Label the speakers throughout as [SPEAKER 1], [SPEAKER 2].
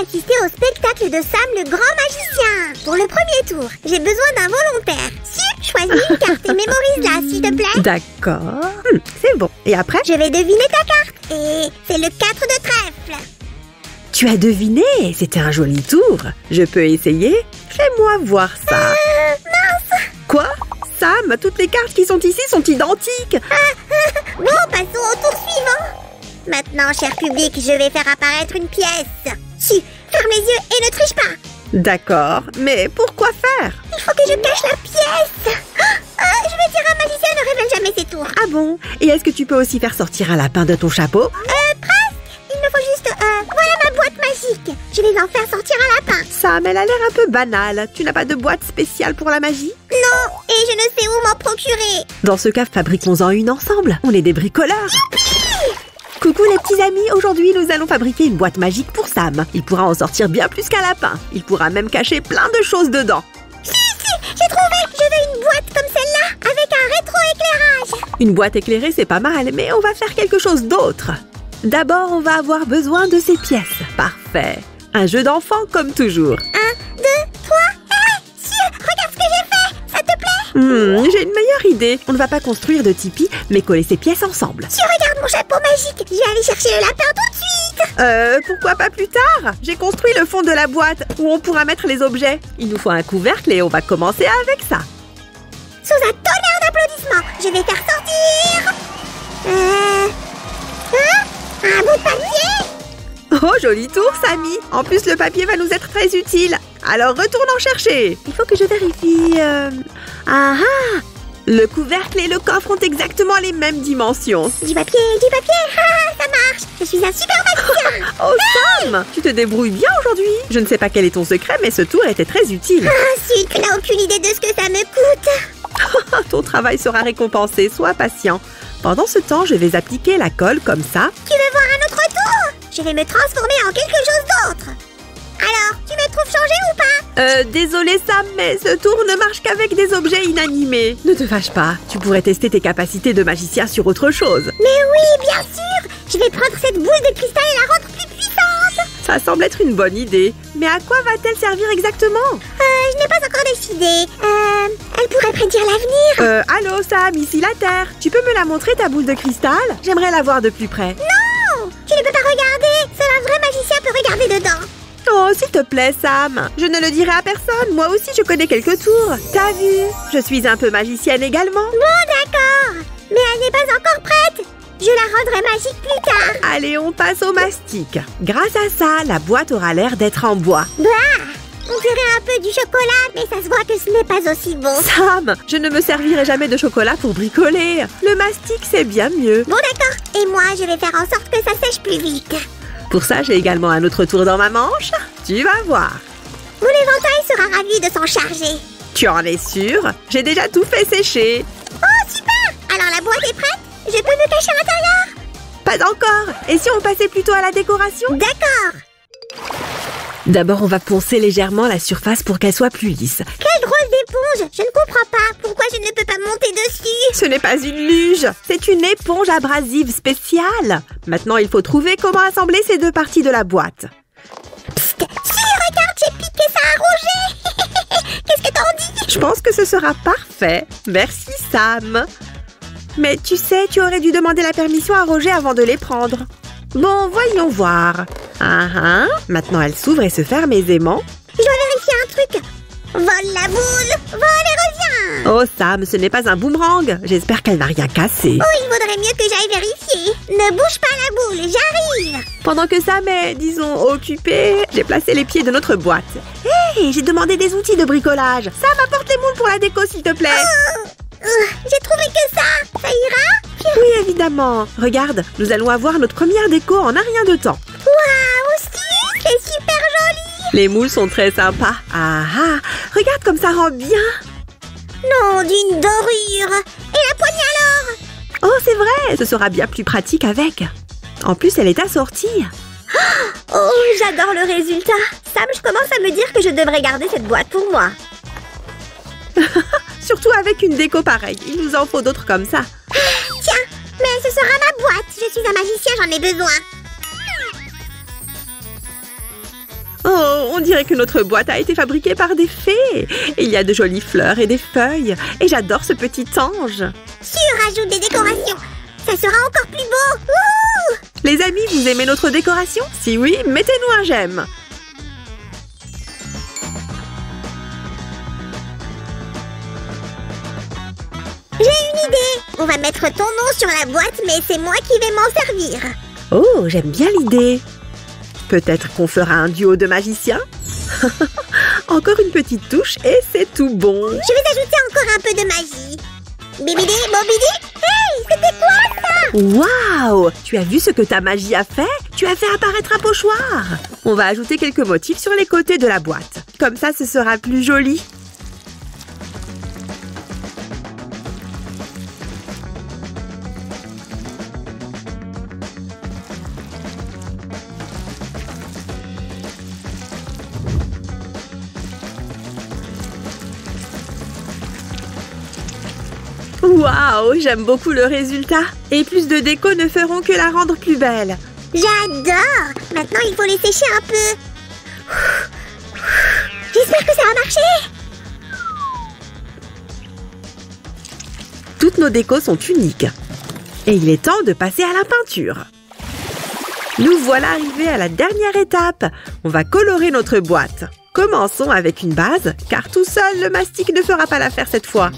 [SPEAKER 1] assister au spectacle de Sam le grand magicien. Pour le premier tour, j'ai besoin d'un volontaire. Choisis une carte et mémorise-la, s'il te plaît.
[SPEAKER 2] D'accord. C'est bon. Et après?
[SPEAKER 1] Je vais deviner ta carte. Et c'est le 4 de trèfle.
[SPEAKER 2] Tu as deviné. C'était un joli tour. Je peux essayer? Fais-moi voir ça.
[SPEAKER 1] Mince.
[SPEAKER 2] Quoi? Sam, toutes les cartes qui sont ici sont identiques.
[SPEAKER 1] Bon, passons au tour suivant. Maintenant, cher public, je vais faire apparaître une pièce. Ferme les yeux et ne triche pas.
[SPEAKER 2] D'accord, mais pourquoi faire?
[SPEAKER 1] Il faut que je cache la pièce. Je veux dire, un magicien ne révèle jamais ses tours.
[SPEAKER 2] Ah bon? Et est-ce que tu peux aussi faire sortir un lapin de ton chapeau?
[SPEAKER 1] Presque. Il me faut juste... voilà ma boîte magique. Je vais en faire sortir un lapin.
[SPEAKER 2] Sam, elle a l'air un peu banale. Tu n'as pas de boîte spéciale pour la magie?
[SPEAKER 1] Non, et je ne sais où m'en procurer.
[SPEAKER 2] Dans ce cas, fabriquons-en une ensemble. On est des bricoleurs. Coucou les petits amis, aujourd'hui nous allons fabriquer une boîte magique pour Sam. Il pourra en sortir bien plus qu'un lapin. Il pourra même cacher plein de choses dedans.
[SPEAKER 1] Si, j'ai trouvé. Je veux une boîte comme celle-là, avec un rétro-éclairage.
[SPEAKER 2] Une boîte éclairée, c'est pas mal, mais on va faire quelque chose d'autre. D'abord, on va avoir besoin de ces pièces. Parfait. Un jeu d'enfant comme toujours. 1,
[SPEAKER 1] 2, 3... regarde ce que j'ai fait. Ça te plaît?
[SPEAKER 2] J'ai une meilleure idée. On ne va pas construire de tipi, mais coller ces pièces ensemble.
[SPEAKER 1] Regarde mon chapeau magique. Je vais aller chercher le lapin tout de suite.
[SPEAKER 2] Pourquoi pas plus tard? J'ai construit le fond de la boîte où on pourra mettre les objets. Il nous faut un couvercle et on va commencer avec ça.
[SPEAKER 1] Sous un tonnerre d'applaudissements, je vais faire sortir... un bout de papier.
[SPEAKER 2] Oh, joli tour, Samy. En plus, le papier va nous être très utile. Alors, retourne en chercher. Il faut que je vérifie... Le couvercle et le coffre ont exactement les mêmes dimensions.
[SPEAKER 1] Du papier, ça marche. Je suis un super magicien.
[SPEAKER 2] Oh, Sam, tu te débrouilles bien aujourd'hui. Je ne sais pas quel est ton secret, mais ce tour était très utile.
[SPEAKER 1] Si, tu n'as aucune idée de ce que ça me coûte.
[SPEAKER 2] Ton travail sera récompensé, sois patient. Pendant ce temps, je vais appliquer la colle comme ça.
[SPEAKER 1] Tu veux voir un autre tour? Je vais me transformer en quelque chose d'autre. Alors, tu me trouves changé ou pas?
[SPEAKER 2] Désolé Sam, mais ce tour ne marche qu'avec des objets inanimés. Ne te fâche pas, tu pourrais tester tes capacités de magicien sur autre chose.
[SPEAKER 1] Mais oui, bien sûr. Je vais prendre cette boule de cristal et la rendre plus puissante.
[SPEAKER 2] Ça semble être une bonne idée. Mais à quoi va-t-elle servir exactement?
[SPEAKER 1] Je n'ai pas encore décidé. Elle pourrait prédire l'avenir.
[SPEAKER 2] Allô Sam, ici la Terre. Tu peux me la montrer ta boule de cristal? J'aimerais la voir de plus près.
[SPEAKER 1] Non, tu ne peux pas regarder. Seul un vrai magicien peut regarder dedans.
[SPEAKER 2] Oh, s'il te plaît, Sam. Je ne le dirai à personne. Moi aussi, je connais quelques tours. T'as vu? Je suis un peu magicienne également.
[SPEAKER 1] Bon, d'accord. Mais elle n'est pas encore prête. Je la rendrai magique plus tard.
[SPEAKER 2] Allez, on passe au mastic. Grâce à ça, la boîte aura l'air d'être en bois.
[SPEAKER 1] Bah, on dirait un peu du chocolat, mais ça se voit que ce n'est pas aussi bon.
[SPEAKER 2] Sam, je ne me servirai jamais de chocolat pour bricoler. Le mastic, c'est bien mieux.
[SPEAKER 1] Bon, d'accord. Et moi, je vais faire en sorte que ça sèche plus vite.
[SPEAKER 2] Pour ça, j'ai également un autre tour dans ma manche. Tu vas voir.
[SPEAKER 1] Mon éventail sera ravi de s'en charger.
[SPEAKER 2] Tu en es sûre? J'ai déjà tout fait sécher.
[SPEAKER 1] Oh, super! Alors la boîte est prête? Je peux me cacher à l'intérieur?
[SPEAKER 2] Pas encore. Et si on passait plutôt à la décoration?
[SPEAKER 1] D'accord.
[SPEAKER 2] D'abord, on va poncer légèrement la surface pour qu'elle soit plus lisse.
[SPEAKER 1] Quelle drôle d'éponge! Je ne comprends pas. Pourquoi je ne peux pas monter dessus?
[SPEAKER 2] Ce n'est pas une luge. C'est une éponge abrasive spéciale. Maintenant, il faut trouver comment assembler ces deux parties de la boîte.
[SPEAKER 1] Psst! Si, regarde, j'ai piqué ça à Roger. Qu'est-ce que t'en dis?
[SPEAKER 2] Je pense que ce sera parfait. Merci, Sam. Mais tu sais, tu aurais dû demander la permission à Roger avant de les prendre. Bon, voyons voir. Maintenant, elle s'ouvre et se ferme aisément.
[SPEAKER 1] Je dois vérifier un truc. Vole la boule, vole et reviens.
[SPEAKER 2] Oh, Sam, ce n'est pas un boomerang. J'espère qu'elle n'a rien cassé.
[SPEAKER 1] Oh, il vaudrait mieux que j'aille vérifier. Ne bouge pas la boule, j'arrive.
[SPEAKER 2] Pendant que Sam est, disons, occupé, j'ai placé les pieds de notre boîte. Hé, j'ai demandé des outils de bricolage. Sam, apporte les moules pour la déco, s'il te plaît.
[SPEAKER 1] J'ai trouvé que ça. Ça ira?
[SPEAKER 2] Oui, évidemment. Regarde, nous allons avoir notre première déco en un rien de temps.
[SPEAKER 1] Waouh, Stu, c'est super joli.
[SPEAKER 2] Les moules sont très sympas. Regarde comme ça rend bien.
[SPEAKER 1] Non, d'une dorure. Et la poignée alors?
[SPEAKER 2] Oh, c'est vrai, ce sera bien plus pratique avec. En plus, elle est assortie.
[SPEAKER 1] Oh, j'adore le résultat. Sam, je commence à me dire que je devrais garder cette boîte pour moi.
[SPEAKER 2] Surtout avec une déco pareille. Il nous en faut d'autres comme ça.
[SPEAKER 1] Tiens, mais ce sera ma boîte. Je suis un magicien, j'en ai besoin.
[SPEAKER 2] On dirait que notre boîte a été fabriquée par des fées. Il y a de jolies fleurs et des feuilles. Et j'adore ce petit ange.
[SPEAKER 1] Rajoute des décorations. Ça sera encore plus beau. Wouhou!
[SPEAKER 2] Les amis, vous aimez notre décoration? Si oui, mettez-nous un j'aime.
[SPEAKER 1] J'ai une idée. On va mettre ton nom sur la boîte, mais c'est moi qui vais m'en servir.
[SPEAKER 2] Oh, j'aime bien l'idée. Peut-être qu'on fera un duo de magiciens? Encore une petite touche et c'est tout bon.
[SPEAKER 1] Je vais ajouter encore un peu de magie. Bibidi, bobidi. Hey, c'était quoi ça?
[SPEAKER 2] Waouh! Tu as vu ce que ta magie a fait? Tu as fait apparaître un pochoir. On va ajouter quelques motifs sur les côtés de la boîte. Comme ça, ce sera plus joli. Waouh, j'aime beaucoup le résultat. Et plus de déco ne feront que la rendre plus belle.
[SPEAKER 1] J'adore. Maintenant, il faut les sécher un peu. J'espère que ça a marché.
[SPEAKER 2] Toutes nos décos sont uniques. Et il est temps de passer à la peinture. Nous voilà arrivés à la dernière étape. On va colorer notre boîte. Commençons avec une base, car tout seul, le mastic ne fera pas l'affaire cette fois.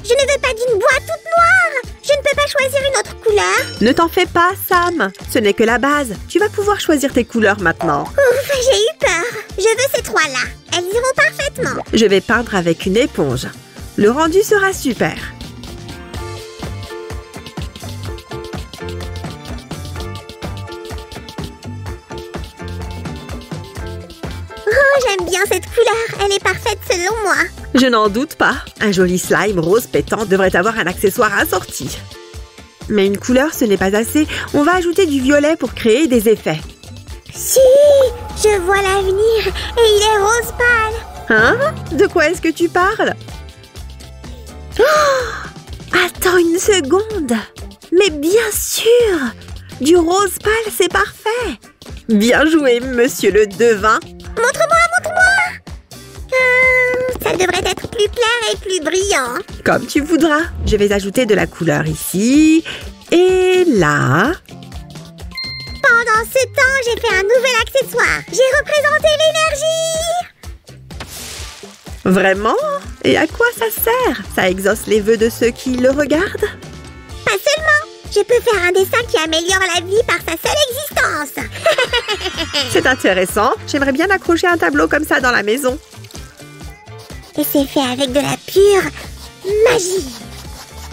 [SPEAKER 1] Je ne veux pas d'une boîte toute noire. Je ne peux pas choisir une autre couleur.
[SPEAKER 2] Ne t'en fais pas, Sam. Ce n'est que la base. Tu vas pouvoir choisir tes couleurs maintenant.
[SPEAKER 1] Ouf, j'ai eu peur. Je veux ces trois-là. Elles iront parfaitement.
[SPEAKER 2] Je vais peindre avec une éponge. Le rendu sera super.
[SPEAKER 1] Oh, j'aime bien cette couleur. Elle est parfaite selon moi.
[SPEAKER 2] Je n'en doute pas. Un joli slime rose pétant devrait avoir un accessoire assorti. Mais une couleur, ce n'est pas assez. On va ajouter du violet pour créer des effets.
[SPEAKER 1] Si, je vois l'avenir et il est rose pâle.
[SPEAKER 2] Hein? De quoi est-ce que tu parles? Oh! Attends une seconde. Mais bien sûr! Du rose pâle, c'est parfait. Bien joué, monsieur le devin.
[SPEAKER 1] Montre-moi, montre-moi. Ça devrait être plus clair et plus brillant.
[SPEAKER 2] Comme tu voudras. Je vais ajouter de la couleur ici et là.
[SPEAKER 1] Pendant ce temps, j'ai fait un nouvel accessoire. J'ai représenté l'énergie.
[SPEAKER 2] Vraiment? Et à quoi ça sert? Ça exauce les vœux de ceux qui le regardent?
[SPEAKER 1] Pas seulement. Je peux faire un dessin qui améliore la vie par sa seule existence.
[SPEAKER 2] C'est intéressant. J'aimerais bien accrocher un tableau comme ça dans la maison.
[SPEAKER 1] Et c'est fait avec de la pure magie.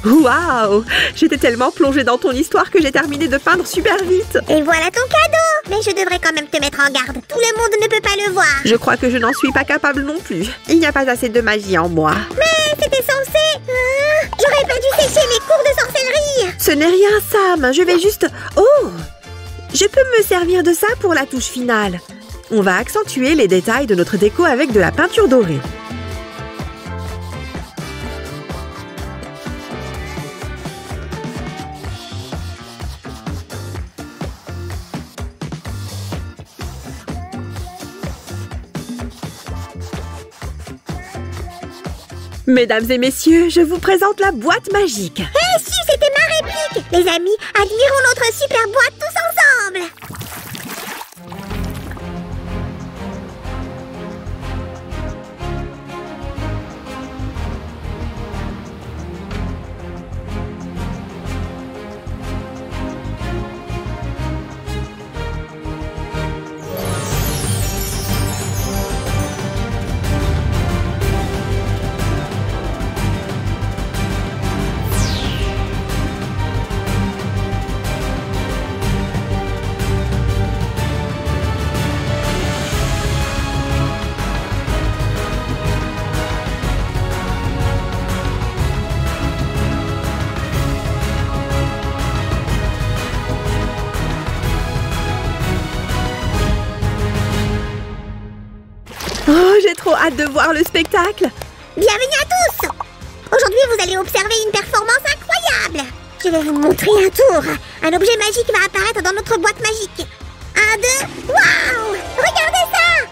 [SPEAKER 2] Waouh! J'étais tellement plongée dans ton histoire que j'ai terminé de peindre super vite.
[SPEAKER 1] Et voilà ton cadeau. Mais je devrais quand même te mettre en garde. Tout le monde ne peut pas le voir.
[SPEAKER 2] Je crois que je n'en suis pas capable non plus. Il n'y a pas assez de magie en moi.
[SPEAKER 1] Mais c'était censé... j'aurais pas dû sécher les cours de sorcellerie.
[SPEAKER 2] Ce n'est rien, Sam. Je vais juste... Oh! Je peux me servir de ça pour la touche finale. On va accentuer les détails de notre déco avec de la peinture dorée. Mesdames et messieurs, je vous présente la boîte magique.
[SPEAKER 1] Hé, si, c'était ma réplique. Les amis, admirons notre super boîte tous ensemble.
[SPEAKER 2] Oh, j'ai trop hâte de voir le spectacle.
[SPEAKER 1] Bienvenue à tous! Aujourd'hui, vous allez observer une performance incroyable. Je vais vous montrer un tour. Un objet magique va apparaître dans notre boîte magique. 1, 2, waouh! Regardez ça!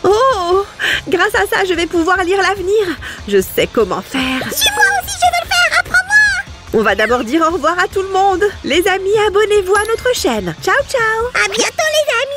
[SPEAKER 2] Oh, grâce à ça, je vais pouvoir lire l'avenir. Je sais comment faire.
[SPEAKER 1] Suis-moi aussi, je veux le faire, apprends-moi!
[SPEAKER 2] On va d'abord dire au revoir à tout le monde. Les amis, abonnez-vous à notre chaîne. Ciao, ciao.
[SPEAKER 1] À bientôt les amis!